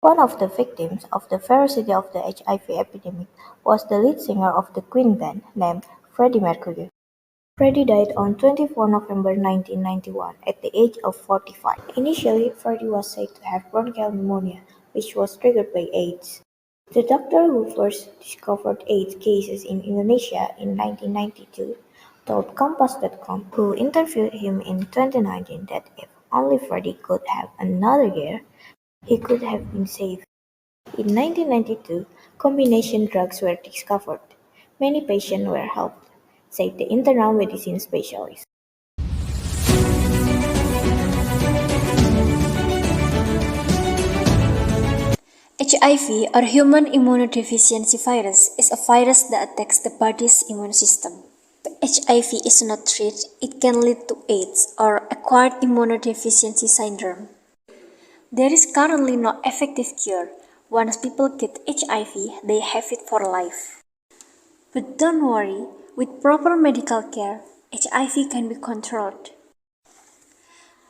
One of the victims of the ferocity of the HIV epidemic was the lead singer of the Queen band named Freddie Mercury. Freddie died on 24 November 1991 at the age of 45. Initially, Freddie was said to have bronchial pneumonia, which was triggered by AIDS. The doctor who first discovered AIDS cases in Indonesia in 1992 told Kompas.com, who interviewed him in 2019, that if only Freddie could have another year, he could have been saved. In 1992, combination drugs were discovered. Many patients were helped, said the internal medicine specialist. HIV, or human immunodeficiency virus, is a virus that attacks the body's immune system. If HIV is not treated, it can lead to AIDS, or acquired immunodeficiency syndrome. There is currently no effective cure. Once people get HIV, they have it for life. But don't worry, with proper medical care, HIV can be controlled.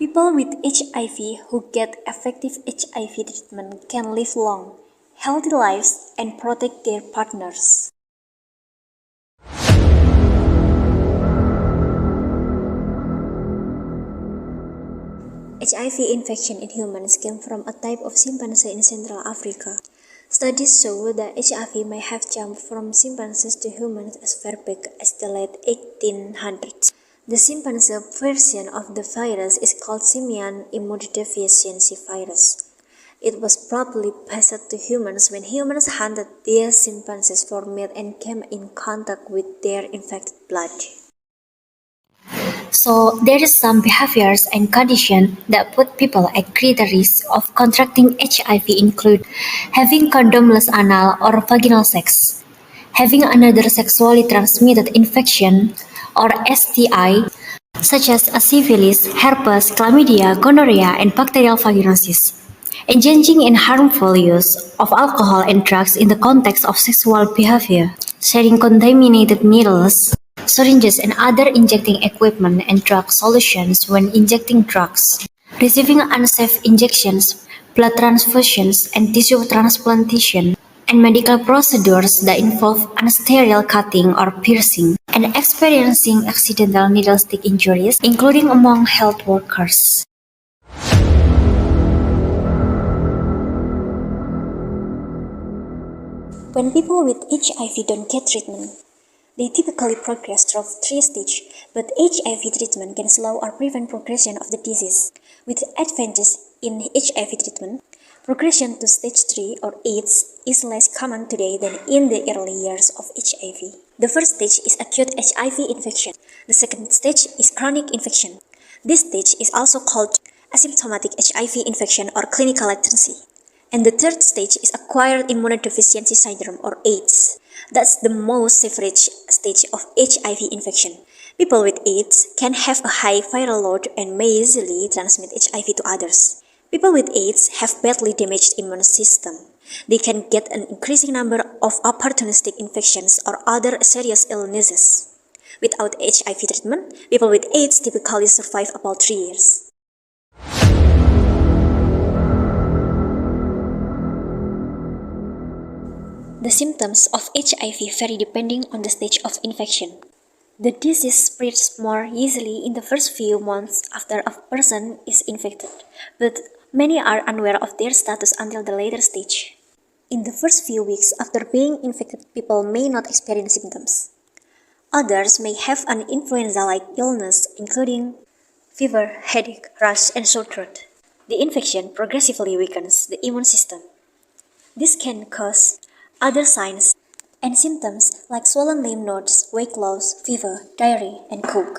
People with HIV who get effective HIV treatment can live long, healthy lives and protect their partners. HIV infection in humans came from a type of chimpanzee in Central Africa. Studies show that HIV may have jumped from chimpanzees to humans as far back as the late 1800s. The chimpanzee version of the virus is called simian immunodeficiency virus. It was probably passed to humans when humans hunted their chimpanzees for meat and came in contact with their infected blood. So there is some behaviors and conditions that put people at greater risk of contracting HIV include having condomless anal or vaginal sex, having another sexually transmitted infection or STI such as syphilis, herpes, chlamydia, gonorrhea, and bacterial vaginosis, engaging in harmful use of alcohol and drugs in the context of sexual behavior, sharing contaminated needles, syringes and other injecting equipment and drug solutions when injecting drugs, receiving unsafe injections, blood transfusions and tissue transplantation, and medical procedures that involve unsterile cutting or piercing, and experiencing accidental needle stick injuries, including among health workers. When people with HIV don't get treatment, they typically progress through 3 stages, but HIV treatment can slow or prevent progression of the disease. With advances in HIV treatment, progression to stage 3 or AIDS is less common today than in the early years of HIV. The first stage is acute HIV infection. The second stage is chronic infection. This stage is also called asymptomatic HIV infection or clinical latency. And the third stage is acquired immunodeficiency syndrome or AIDS. That's the most severe stage of HIV infection. People with AIDS can have a high viral load and may easily transmit HIV to others. People with AIDS have badly damaged immune system. They can get an increasing number of opportunistic infections or other serious illnesses. Without HIV treatment, people with AIDS typically survive about 3 years. The symptoms of HIV vary depending on the stage of infection. The disease spreads more easily in the first few months after a person is infected, but many are unaware of their status until the later stage. In the first few weeks after being infected, people may not experience symptoms. Others may have an influenza-like illness, including fever, headache, rash, and sore throat. The infection progressively weakens the immune system. This can cause other signs and symptoms like swollen lymph nodes, weight loss, fever, diarrhea, and cough.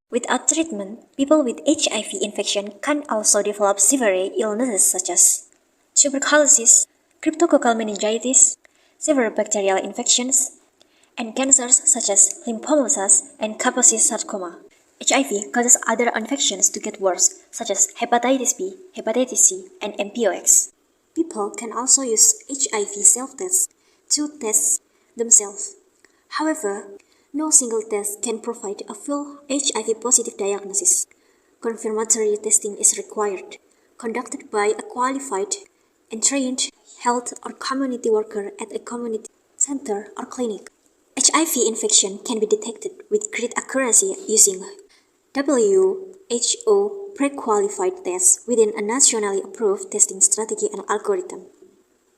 Without treatment, people with HIV infection can also develop severe illnesses such as tuberculosis, cryptococcal meningitis, severe bacterial infections, and cancers such as lymphomas and Kaposi sarcoma. HIV causes other infections to get worse, such as hepatitis B, hepatitis C, and MPOX. People can also use HIV self-tests to test themselves. However, no single test can provide a full HIV-positive diagnosis. Confirmatory testing is required, conducted by a qualified and trained health or community worker at a community center or clinic. HIV infection can be detected with great accuracy using WHO pre-qualified tests within a nationally approved testing strategy and algorithm.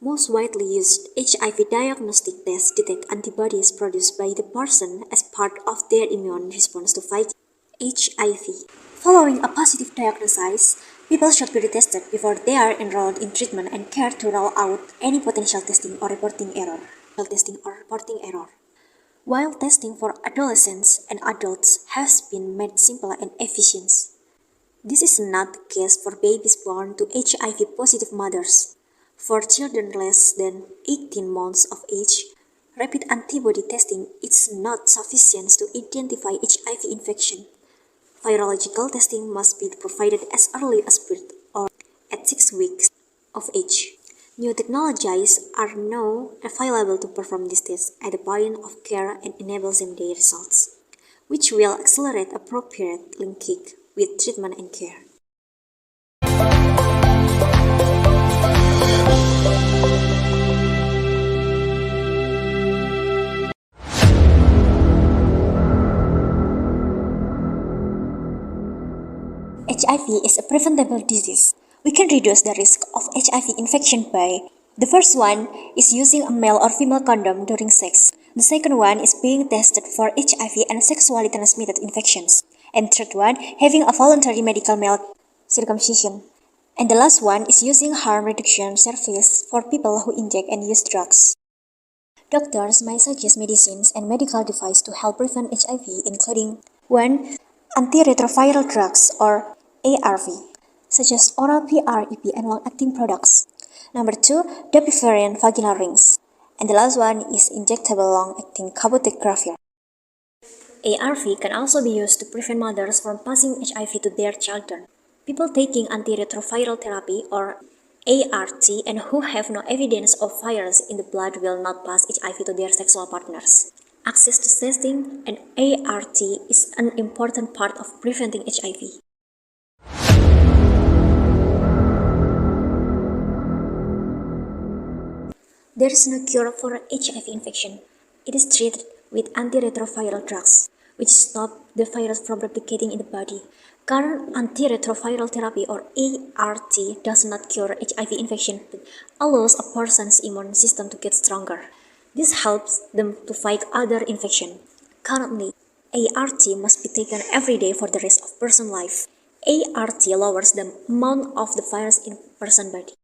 Most widely used HIV diagnostic tests detect antibodies produced by the person as part of their immune response to fight HIV. Following a positive diagnosis, people should be retested before they are enrolled in treatment and care to rule out any potential testing or reporting error. While testing for adolescents and adults has been made simpler and efficient, this is not the case for babies born to HIV-positive mothers. For children less than 18 months of age, rapid antibody testing is not sufficient to identify HIV infection. Virological testing must be provided as early as birth or at 6 weeks of age. New technologies are now available to perform these tests at the point of care and enable same-day results, which will accelerate appropriate linking with treatment and care. HIV is a preventable disease. We can reduce the risk of HIV infection by: the first one is using a male or female condom during sex. The second one is being tested for HIV and sexually transmitted infections. And third one, having a voluntary medical male circumcision. And the last one is using harm reduction service for people who inject and use drugs. Doctors may suggest medicines and medical devices to help prevent HIV, including 1. Antiretroviral drugs or ARV, such as oral PrEP and long-acting products. Number 2, dapivirine vaginal rings. And the last one is injectable long-acting cabotegravir. ARV can also be used to prevent mothers from passing HIV to their children. People taking antiretroviral therapy or ART and who have no evidence of virus in the blood will not pass HIV to their sexual partners. Access to testing and ART is an important part of preventing HIV. There is no cure for HIV infection. It is treated with antiretroviral drugs, which stop the virus from replicating in the body. Current antiretroviral therapy or ART does not cure HIV infection but allows a person's immune system to get stronger. This helps them to fight other infections. Currently, ART must be taken every day for the rest of person's life. ART lowers the amount of the virus in person's body.